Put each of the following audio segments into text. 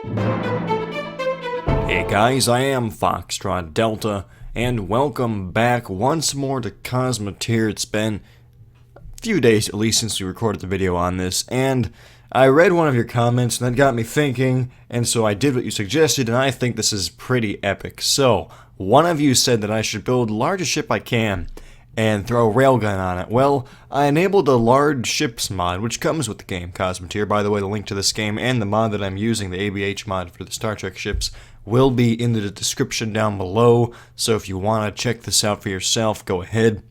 Hey guys, I am Foxtrot Delta, and welcome back once more to Cosmoteer. It's been a few days at least since we recorded the video on this, and I read one of your comments and that got me thinking, and so I did what you suggested, and I think this is pretty epic. So, one of you said that I should build the largest ship I can and throw a railgun on it. Well, I enabled a large ships mod, which comes with the game Cosmoteer. By the way, the link to this game and the mod that I'm using, the ABH mod for the Star Trek ships, will be in the description down below, so if you want to check this out for yourself, go ahead.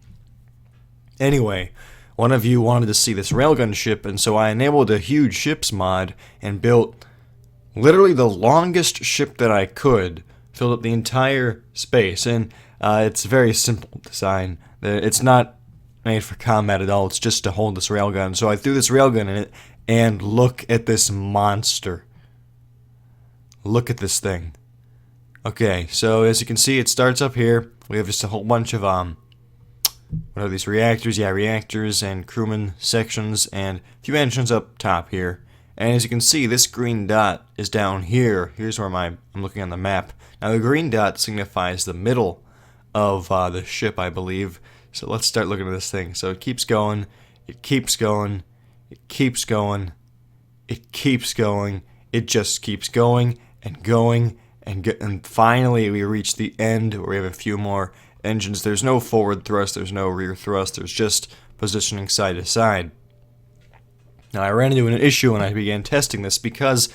Anyway, one of you wanted to see this railgun ship, and so I enabled a huge ships mod and built literally the longest ship that I could, filled up the entire space, and it's a very simple design. It's not made for combat at all, it's just to hold this railgun. So I threw this railgun in it, and look at this monster. Look at this thing. Okay, so as you can see, it starts up here. We have just a whole bunch of, what are these, reactors? Yeah, reactors and crewman sections, and a few engines up top here. And as you can see, this green dot is down here. Here's where I'm looking on the map. Now, the green dot signifies the middle of the ship, I believe. So let's start looking at this thing. So it keeps going, it keeps going, it keeps going, it keeps going, it just keeps going and going. And finally we reach the end where we have a few more engines. There's no forward thrust, there's no rear thrust, there's just positioning side to side. Now I ran into an issue when I began testing this because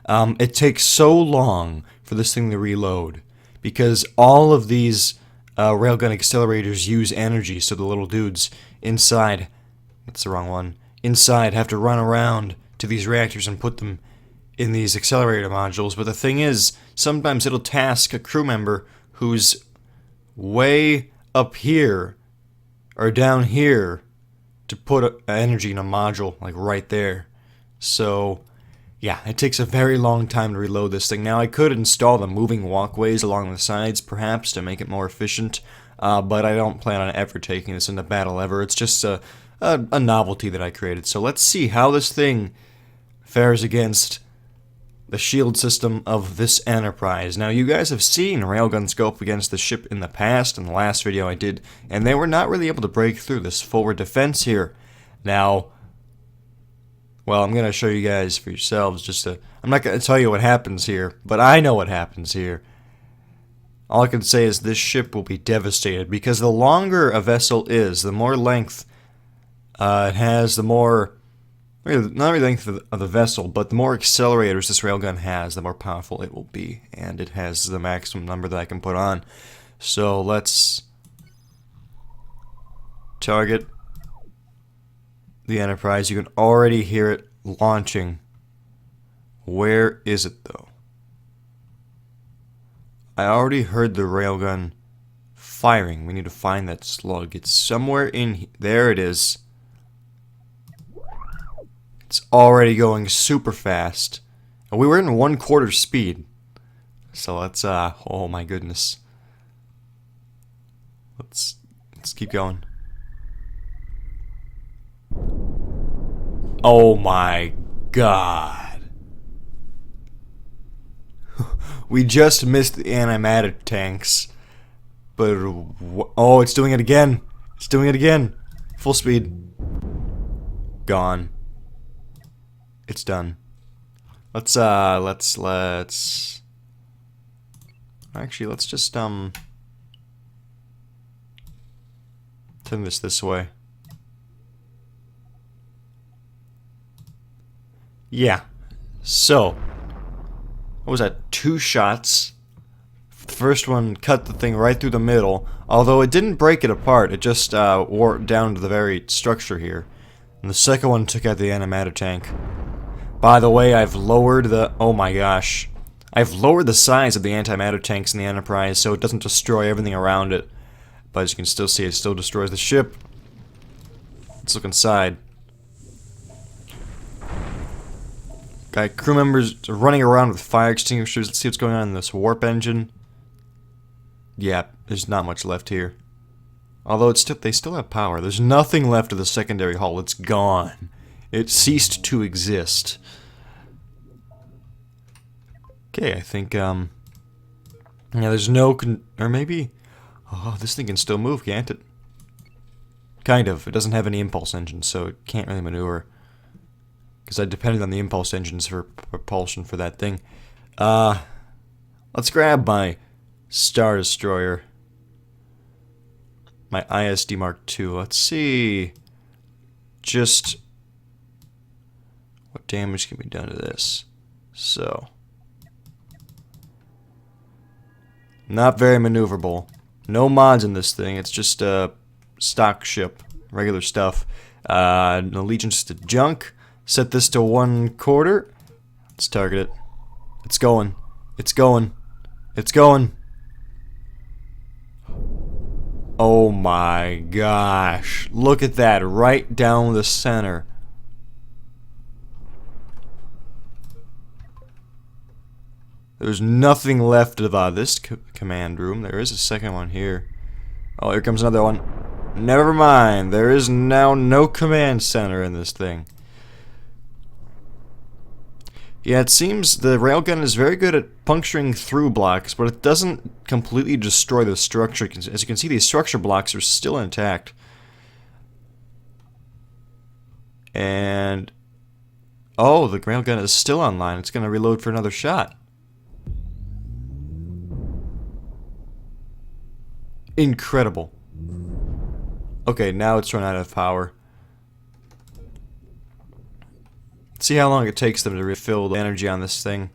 it takes so long for this thing to reload. Because all of these railgun accelerators use energy, so the little dudes inside, that's the wrong one, inside have to run around to these reactors and put them in these accelerator modules. But the thing is, sometimes it'll task a crew member who's way up here or down here to put energy in a module, like right there. So yeah, it takes a very long time to reload this thing. Now I could install the moving walkways along the sides perhaps to make it more efficient, but I don't plan on ever taking this into battle ever. It's just a novelty that I created. So let's see how this thing fares against the shield system of this Enterprise. Now, you guys have seen railguns go up against the ship in the past, in the last video I did, and they were not really able to break through this forward defense here. Now, well, I'm going to show you guys for yourselves. I'm not going to tell you what happens here, but I know what happens here. All I can say is this ship will be devastated, because the longer a vessel is, the more length it has, the more... not really length of the vessel, but the more accelerators this railgun has, the more powerful it will be. And it has the maximum number that I can put on. So let's target the Enterprise. You can already hear it launching. Where is it, though? I already heard the railgun firing. We need to find that slug. It's somewhere in... There it is. It's already going super fast. And we were in 1/4 speed. So let's, oh my goodness. Let's keep going. Oh my god. We just missed the anti-matter tanks. But, oh, it's doing it again. It's doing it again. Full speed. Gone. It's done. Let's actually, let's just, turn this way. Yeah. So, what was that? 2 shots. The first one cut the thing right through the middle, although it didn't break it apart, it just, warped down to the very structure here. And the second one took out the antimatter tank. By the way, I've lowered the... oh my gosh. I've lowered the size of the antimatter tanks in the Enterprise so it doesn't destroy everything around it. But as you can still see, it still destroys the ship. Let's look inside. Got crew members running around with fire extinguishers. Let's see what's going on in this warp engine. Yeah, there's not much left here. Although they still have power. There's nothing left of the secondary hull. It's gone. It ceased to exist. Okay, I think, yeah, there's no or maybe, oh, this thing can still move, can't it? Kind of. It doesn't have any impulse engines, so it can't really maneuver. Because I depended on the impulse engines for propulsion for that thing. Let's grab my Star Destroyer. My ISD Mark II. Let's see just what damage can be done to this. So, not very maneuverable. No mods in this thing. It's just a stock ship, regular stuff. Allegiance to junk. Set this to 1/4. Let's target it. It's going. It's going. It's going. Oh my gosh. Look at that. Right down the center. There's nothing left of this command room. There is a second one here. Oh, here comes another one. Never mind. There is now no command center in this thing. Yeah, it seems the railgun is very good at puncturing through blocks, but it doesn't completely destroy the structure. As you can see, these structure blocks are still intact. And oh, the railgun is still online. It's going to reload for another shot. Incredible. Okay, now it's run out of power. Let's see how long it takes them to refill the energy on this thing.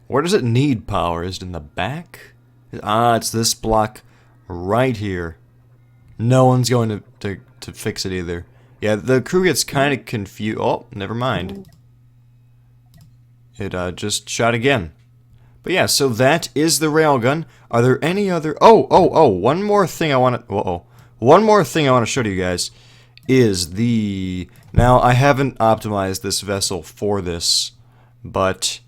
Where does it need power? Is it in the back? Ah, it's this block right here. No one's going to fix it either. Yeah, the crew gets kind of confused. Oh, never mind. It just shot again. But yeah, so that is the railgun. Are there any other... Oh, one more thing I want to... One more thing I want to show to you guys is the... Now, I haven't optimized this vessel for this, but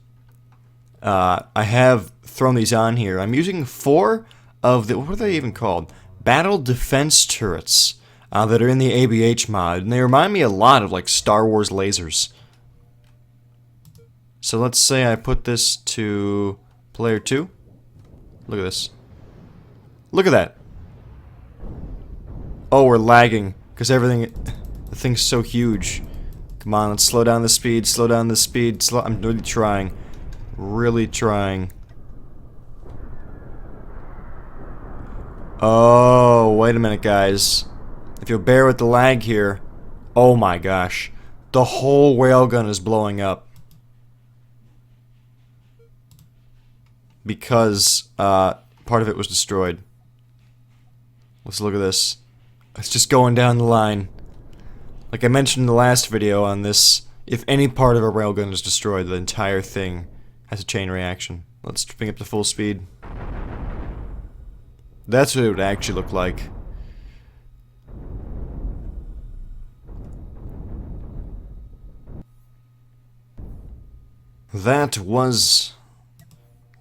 I have thrown these on here. I'm using 4 of the... What are they even called? Battle defense turrets that are in the ABH mod, and they remind me a lot of, like, Star Wars lasers. So let's say I put this to player 2. Look at this. Look at that. Oh, we're lagging because the thing's so huge. Come on, let's slow down the speed, slow down the speed. I'm really trying. Really trying. Oh, wait a minute, guys. If you'll bear with the lag here. Oh my gosh. The whole railgun is blowing up. Because part of it was destroyed. Let's look at this. It's just going down the line. Like I mentioned in the last video on this, if any part of a railgun is destroyed, the entire thing has a chain reaction. Let's bring up to full speed. That's what it would actually look like. That was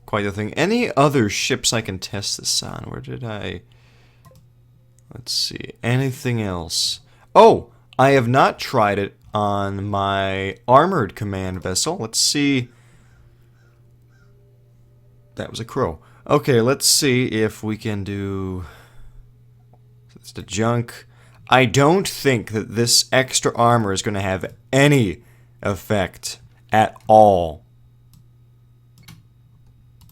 quite the thing. Any other ships I can test this on? Where did I... Let's see. Anything else? Oh! I have not tried it on my armored command vessel. Let's see. That was a crow. Okay, let's see if we can do... It's the junk. I don't think that this extra armor is going to have any effect at all.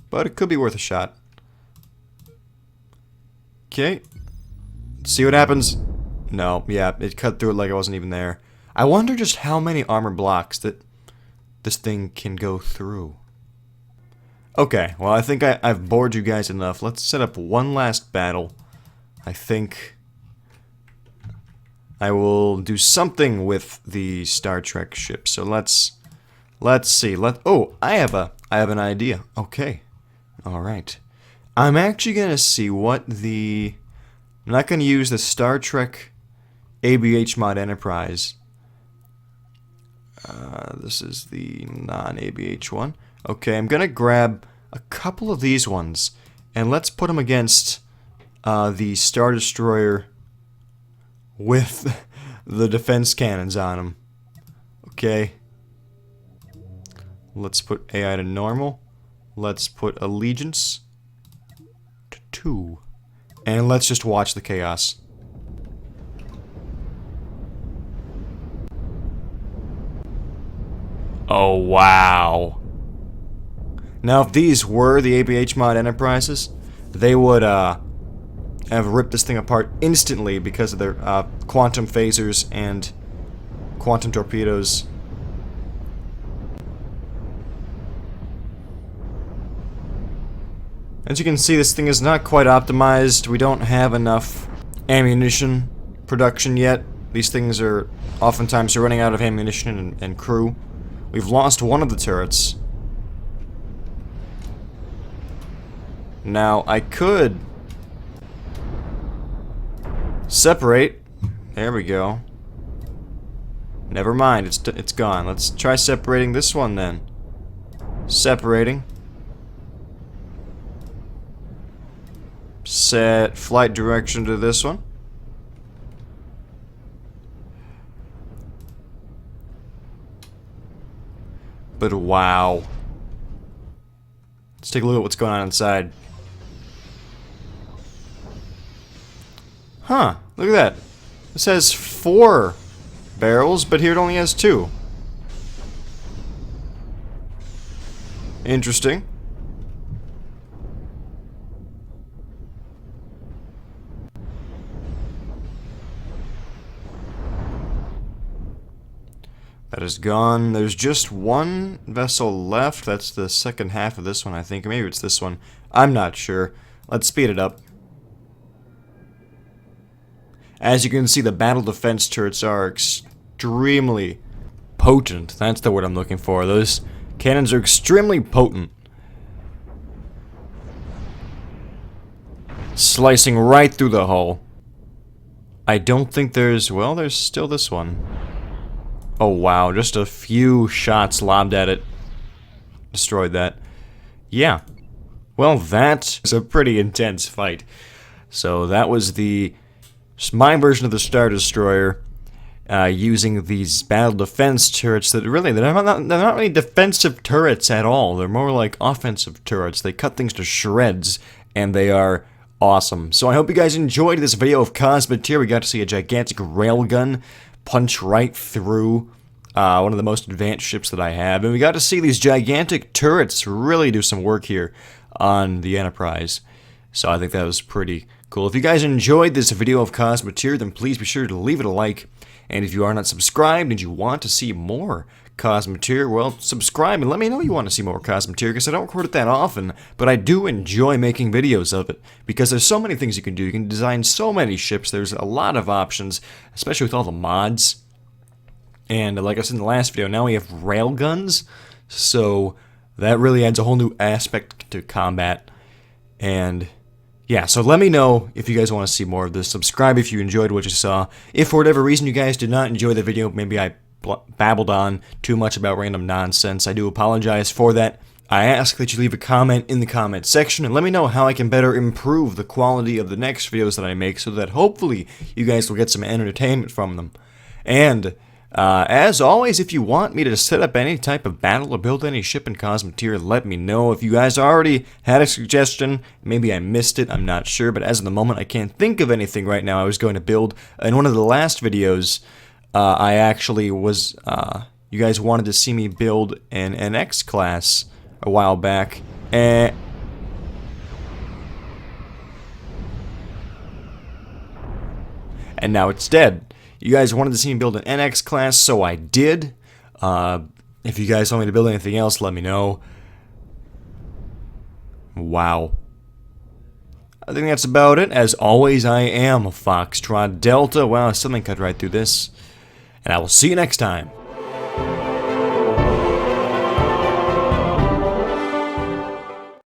But it could be worth a shot. Okay. See what happens. No, yeah, it cut through it like I wasn't even there. I wonder just how many armor blocks that this thing can go through. Okay, well I think I've bored you guys enough. Let's set up one last battle. I think I will do something with the Star Trek ship. So let's see. Oh, I have an idea. Okay. All right. I'm actually going to see what the... I'm not going to use the Star Trek ABH Mod Enterprise. This is the non-ABH one. Okay, I'm going to grab a couple of these ones, and let's put them against the Star Destroyer with the defense cannons on them. Okay, Let's put AI to normal. Let's put allegiance to 2. And let's just watch the chaos. Oh, wow. Now, if these were the ABH Mod Enterprises, they would have ripped this thing apart instantly because of their quantum phasers and quantum torpedoes. As you can see, this thing is not quite optimized. We don't have enough ammunition production yet. These things are oftentimes running out of ammunition and crew. We've lost one of the turrets. Now, I could separate. There we go. Never mind, it's gone. Let's try separating this one then. Separating. Set flight direction to this one. But wow. Let's take a look at what's going on inside. Huh, look at that. This has 4 barrels, but here it only has 2. Interesting. That is gone. There's just one vessel left. That's the second half of this one, I think. Maybe it's this one. I'm not sure. Let's speed it up. As you can see, the battle defense turrets are extremely potent. That's the word I'm looking for. Those cannons are extremely potent. Slicing right through the hull. I don't think there's... well, there's still this one. Oh wow, just a few shots lobbed at it. Destroyed that. Yeah. Well, that was a pretty intense fight. So that was my version of the Star Destroyer, using these battle defense turrets that really, they're not really defensive turrets at all. They're more like offensive turrets. They cut things to shreds, and they are awesome. So I hope you guys enjoyed this video of Cosmoteer. We got to see a gigantic railgun punch right through one of the most advanced ships that I have, and we got to see these gigantic turrets really do some work here on the Enterprise. So I think that was pretty cool. If you guys enjoyed this video of Cosmoteer, then please be sure to leave it a like, and if you are not subscribed and you want to see more Cosmoteer, well, subscribe and let me know you want to see more Cosmoteer, because I don't record it that often, but I do enjoy making videos of it, because there's so many things you can do. You can design so many ships. There's a lot of options, especially with all the mods. And like I said in the last video, now we have railguns, so that really adds a whole new aspect to combat. And yeah, so let me know if you guys want to see more of this. Subscribe if you enjoyed what you saw. If for whatever reason you guys did not enjoy the video, maybe I babbled on too much about random nonsense, I do apologize for that. I ask that you leave a comment in the comment section and let me know how I can better improve the quality of the next videos that I make, so that hopefully you guys will get some entertainment from them. And as always, if you want me to set up any type of battle or build any ship in Cosmoteer, let me know. If you guys already had a suggestion, maybe I missed it, I'm not sure, but as of the moment I can't think of anything right now I was going to build. In one of the last videos, I actually was, you guys wanted to see me build an NX class a while back, and now it's dead. You guys wanted to see me build an NX class, so I did. If you guys want me to build anything else, let me know. Wow. I think that's about it. As always, I am Foxtrot Delta. Wow, something cut right through this. And I will see you next time.